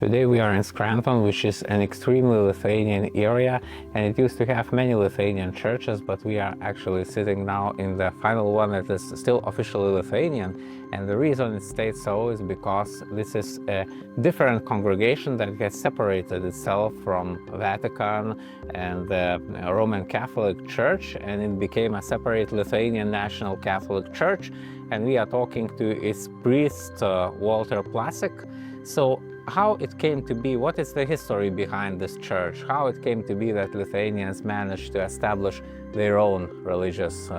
Today we are in Scranton, which is an extremely Lithuanian area, and it used to have many Lithuanian churches, but we are actually sitting now in the final one that is still officially Lithuanian. And the reason it stays so is because this is a different congregation that has separated itself from Vatican and the Roman Catholic Church, and it became a separate Lithuanian National Catholic Church. And we are talking to its priest, Walter Placek. So how it came to be, what is the history behind this church? How it came to be that Lithuanians managed to establish their own religious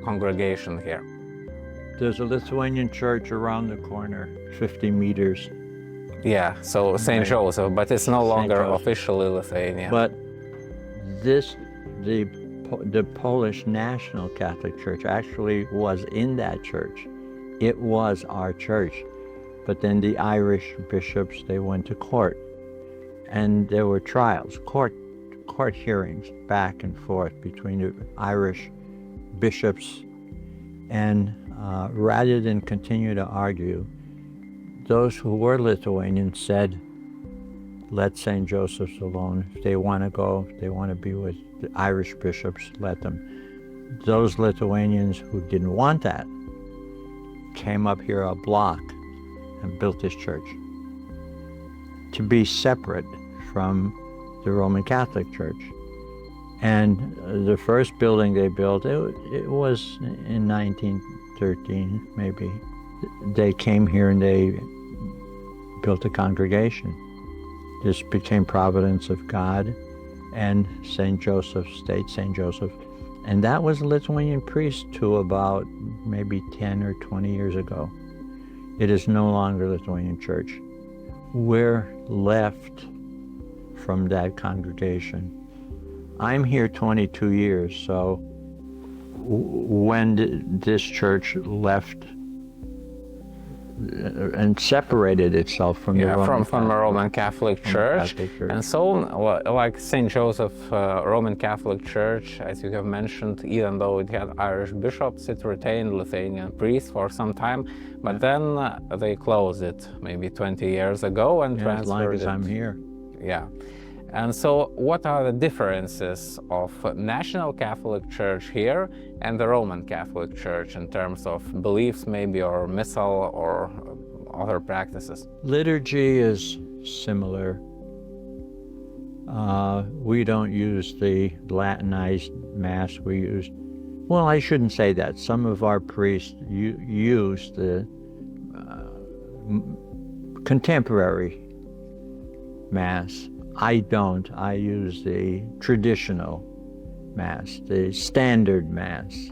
congregation here? There's a Lithuanian church around the corner, 50 meters. Yeah, so St. Joseph, but it's no longer officially Lithuanian. But the Polish National Catholic Church actually was in that church. It was our church. But then the Irish bishops, they went to court, and there were trials, court hearings back and forth between the Irish bishops, and rather than continue to argue, those who were Lithuanians said, let St. Joseph's alone. If they want to go, if they want to be with the Irish bishops, let them. Those Lithuanians who didn't want that came up here a block and built this church to be separate from the Roman Catholic Church. And the first building they built, it was in 1913, maybe. They came here and they built a congregation. This became Providence of God and St. Joseph, State St. Joseph. And that was a Lithuanian priest to about maybe 10 or 20 years ago. It is no longer Lithuanian Church. We're left from that congregation. I'm here 22 years, so when this church left and separated itself from the Roman Catholic Church. And so, like St. Joseph Roman Catholic Church, as you have mentioned, even though it had Irish bishops, it retained Lithuanian priests for some time, but then they closed it maybe 20 years ago and transferred as long as I'm here. Yeah. And so what are the differences of National Catholic Church here and the Roman Catholic Church in terms of beliefs maybe, or missal, or other practices? Liturgy is similar. We don't use the Latinized Mass. We use, well, I shouldn't say that. Some of our priests use the contemporary Mass. I don't. I use the traditional Mass, the standard Mass.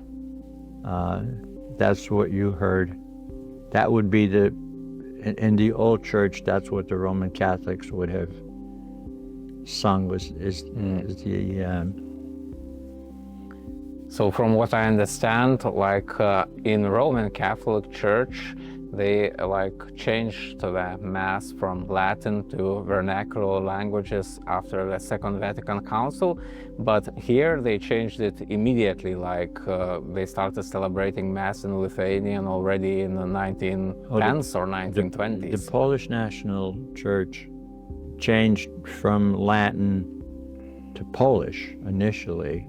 That's what you heard. That would be in the old church, that's what the Roman Catholics would have sung, So from what I understand, like in Roman Catholic Church, they changed the Mass from Latin to vernacular languages after the Second Vatican Council, but here they changed it immediately, they started celebrating Mass in Lithuanian already in the 1910s or 1920s. The Polish National Church changed from Latin to Polish initially,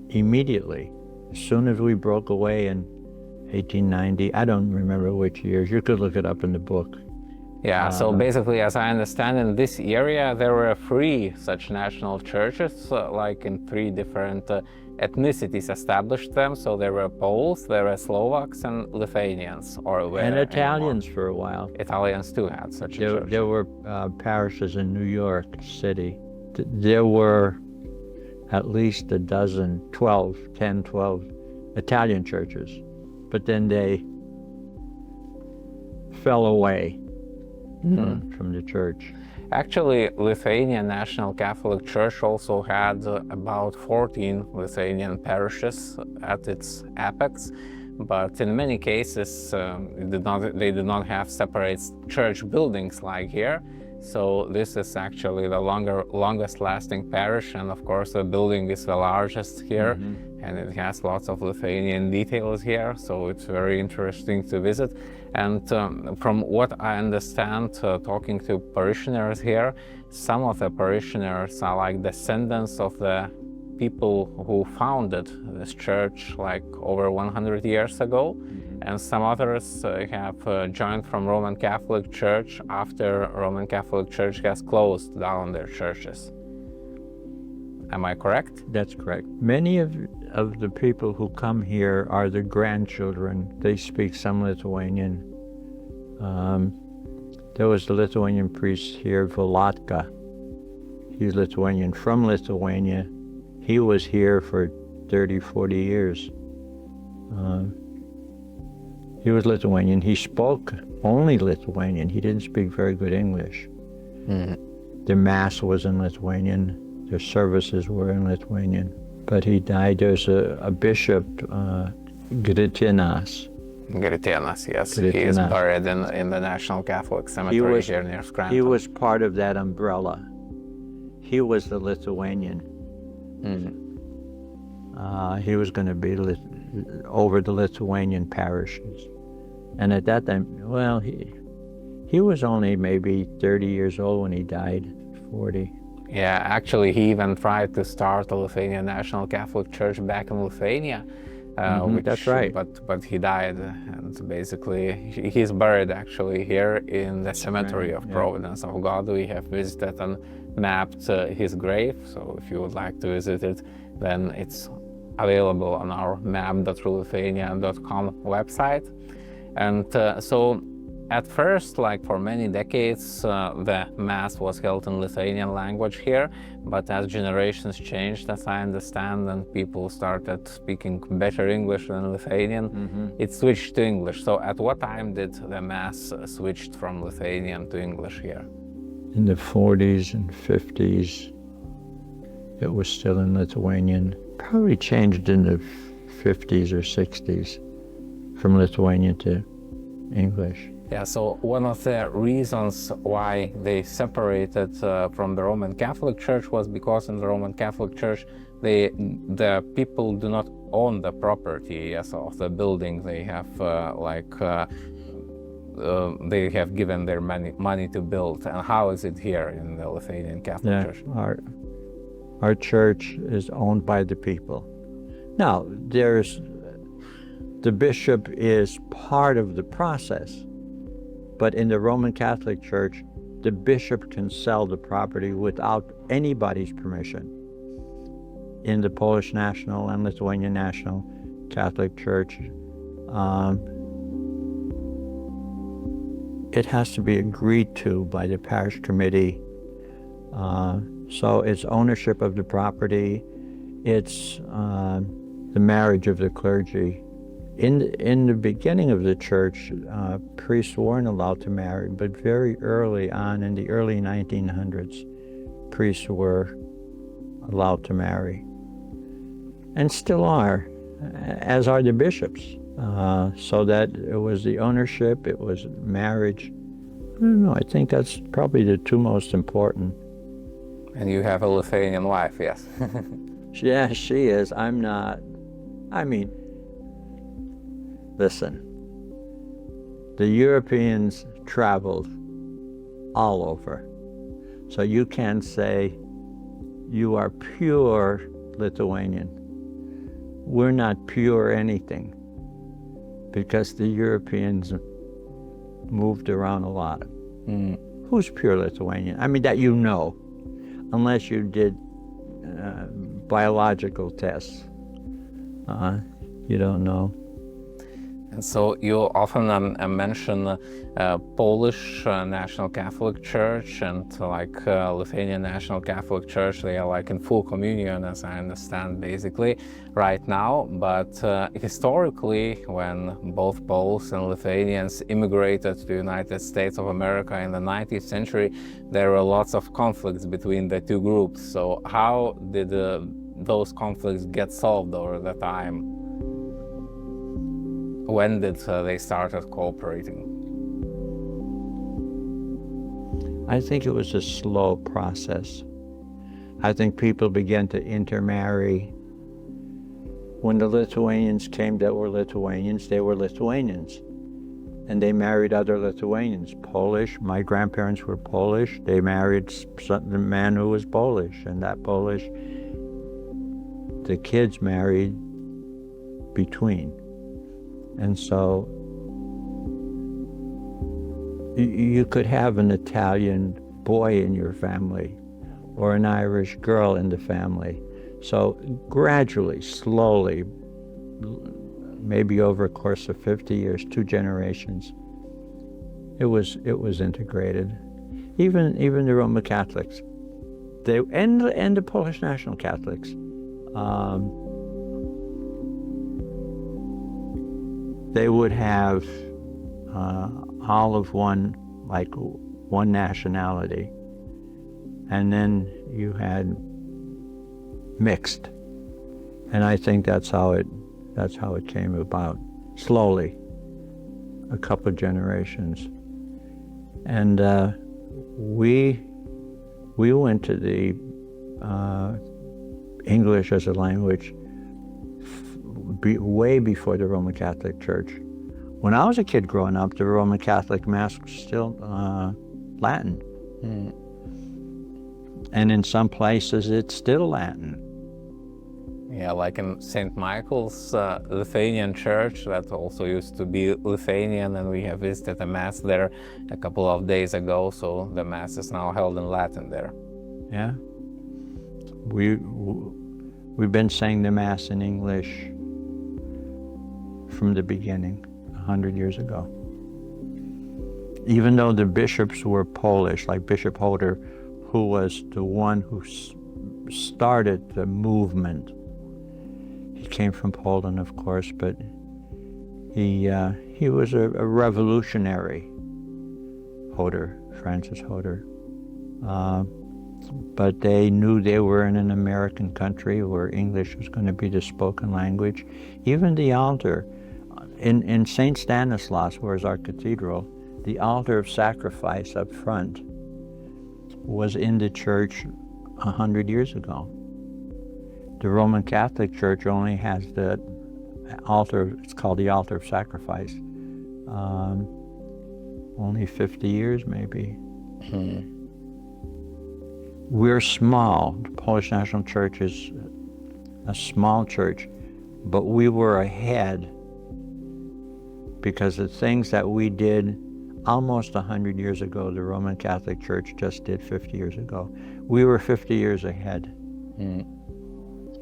immediately. As soon as we broke away in 1890, I don't remember which years. You could look it up in the book. Yeah, so basically, as I understand, in this area, there were 3 such national churches, like in 3 different ethnicities established them. So there were Poles, there were Slovaks, and Lithuanians. And Italians for a while. Italians too had such a church. There were parishes in New York City. There were at least a dozen, 12 Italian churches. But then they fell away from the church. Actually, Lithuanian National Catholic Church also had about 14 Lithuanian parishes at its apex, but in many cases they did not have separate church buildings like here. So this is actually the longest lasting parish, and of course the building is the largest here. and it has lots of Lithuanian details here, so it's very interesting to visit. And from what I understand, talking to parishioners here, some of the parishioners are like descendants of the people who founded this church like over 100 years ago. And some others have joined from Roman Catholic Church after Roman Catholic Church has closed down their churches. Am I correct? That's correct. Many of the people who come here are the grandchildren. They speak some Lithuanian. There was a Lithuanian priest here, Volotka. He's Lithuanian from Lithuania. He was here for 30, 40 years. He was Lithuanian. He spoke only Lithuanian. He didn't speak very good English. The Mass was in Lithuanian. Their services were in Lithuanian. But he died. There's a bishop, Gritinas. Gritinas, yes. Gritinas. He is buried in the National Catholic Cemetery here near Scranton. He was part of that umbrella. He was the Lithuanian. He was going to be over the Lithuanian parishes. And at that time, well, he was only maybe 30 years old when he died, 40. Yeah, actually, he even tried to start the Lithuanian National Catholic Church back in Lithuania. That's right. But he died, and basically he's buried actually here in the cemetery of Providence of God. We have visited and mapped his grave, so if you would like to visit it, then it's available on our map.lithuania.com website. And so at first, like for many decades, the Mass was held in Lithuanian language here, but as generations changed, as I understand, and people started speaking better English than Lithuanian, it switched to English. So at what time did the Mass switch from Lithuanian to English here? In the 40s and 50s, it was still in Lithuanian. Probably changed in the 50s or 60s from Lithuanian to English. Yeah, so one of the reasons why they separated from the Roman Catholic Church was because in the Roman Catholic Church, the people do not own the property of the building. They have they have given their money to build. And how is it here in the Lithuanian Catholic Church? Our church is owned by the people. Now, the bishop is part of the process. But in the Roman Catholic Church, the bishop can sell the property without anybody's permission. In the Polish National and Lithuanian National Catholic Church, it has to be agreed to by the parish committee. So it's ownership of the property, it's the marriage of the clergy. In the beginning of the church, priests weren't allowed to marry, but very early on, in the early 1900s, priests were allowed to marry. And still are, as are the bishops. So that it was the ownership, it was marriage. I don't know, I think that's probably the two most important. And you have a Lithuanian wife, yes? Yeah, she is. I'm not. I mean, listen, the Europeans traveled all over. So you can't say you are pure Lithuanian. We're not pure anything because the Europeans moved around a lot. Who's pure Lithuanian? I mean, that you know, unless you did biological tests. You don't know. And so you often mention Polish National Catholic Church and Lithuanian National Catholic Church. They are like in full communion, as I understand, basically, right now. But historically, when both Poles and Lithuanians immigrated to the United States of America in the 19th century, there were lots of conflicts between the two groups. So how did those conflicts get solved over the time? When did they started cooperating? I think it was a slow process. I think people began to intermarry when the Lithuanians came that were Lithuanians, they were Lithuanians. And they married other Lithuanians, Polish. My grandparents were Polish. They married a man who was Polish, and that Polish, the kids married between. And so you could have an Italian boy in your family or an Irish girl in the family. So gradually, slowly, maybe over a course of 50 years, 2 generations, it was integrated. Even the Roman Catholics, and the Polish National Catholics, they would have all of one nationality, and then you had mixed, and I think that's how it came about, slowly, a couple of generations. And we went to the English as a language way before the Roman Catholic Church. When I was a kid growing up, the Roman Catholic Mass was still Latin. Mm. And in some places it's still Latin. Yeah, like in St. Michael's Lithuanian Church, that also used to be Lithuanian, and we have visited a Mass there a couple of days ago, so the Mass is now held in Latin there. Yeah. We've been saying the Mass in English from the beginning, 100 years ago. Even though the bishops were Polish, like Bishop Hoder, who was the one who started the movement. He came from Poland, of course, but he was a revolutionary, Hoder, Francis Hoder. But they knew they were in an American country where English was going to be the spoken language. Even the altar, in St. Stanislaus, where is our cathedral, the altar of sacrifice up front was in the church 100 years ago. The Roman Catholic Church only has the altar, it's called the altar of sacrifice, only 50 years maybe. Hmm. We're small. The Polish National Church is a small church, but we were ahead because the things that we did almost 100 years ago, the Roman Catholic Church just did 50 years ago. We were 50 years ahead. Mm.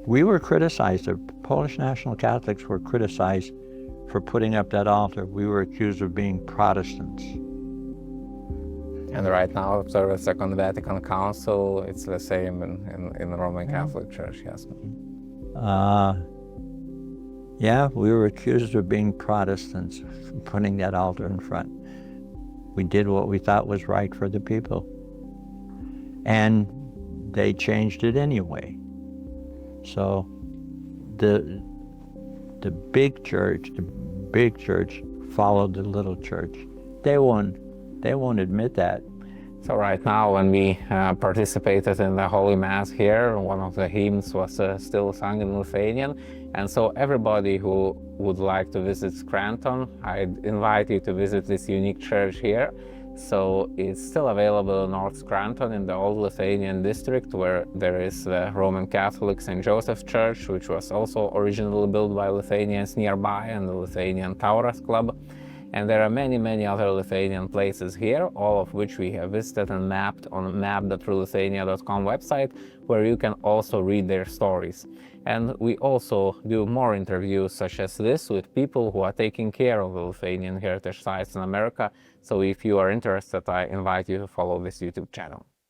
We were criticized, the Polish National Catholics were criticized for putting up that altar. We were accused of being Protestants. And right now, after the Second Vatican Council, it's the same in the Roman Catholic Church, yes. Yeah, we were accused of being Protestants, for putting that altar in front. We did what we thought was right for the people. And they changed it anyway. So the big church followed the little church. They won't admit that. So right now, when we participated in the Holy Mass here, one of the hymns was still sung in Lithuanian. And so everybody who would like to visit Scranton, I'd invite you to visit this unique church here. So it's still available in North Scranton in the old Lithuanian district, where there is the Roman Catholic St. Joseph Church, which was also originally built by Lithuanians nearby, and the Lithuanian Taurus Club. And there are many, many other Lithuanian places here, all of which we have visited and mapped on map.lithuania.com website, where you can also read their stories. And we also do more interviews such as this with people who are taking care of the Lithuanian heritage sites in America. So if you are interested, I invite you to follow this YouTube channel.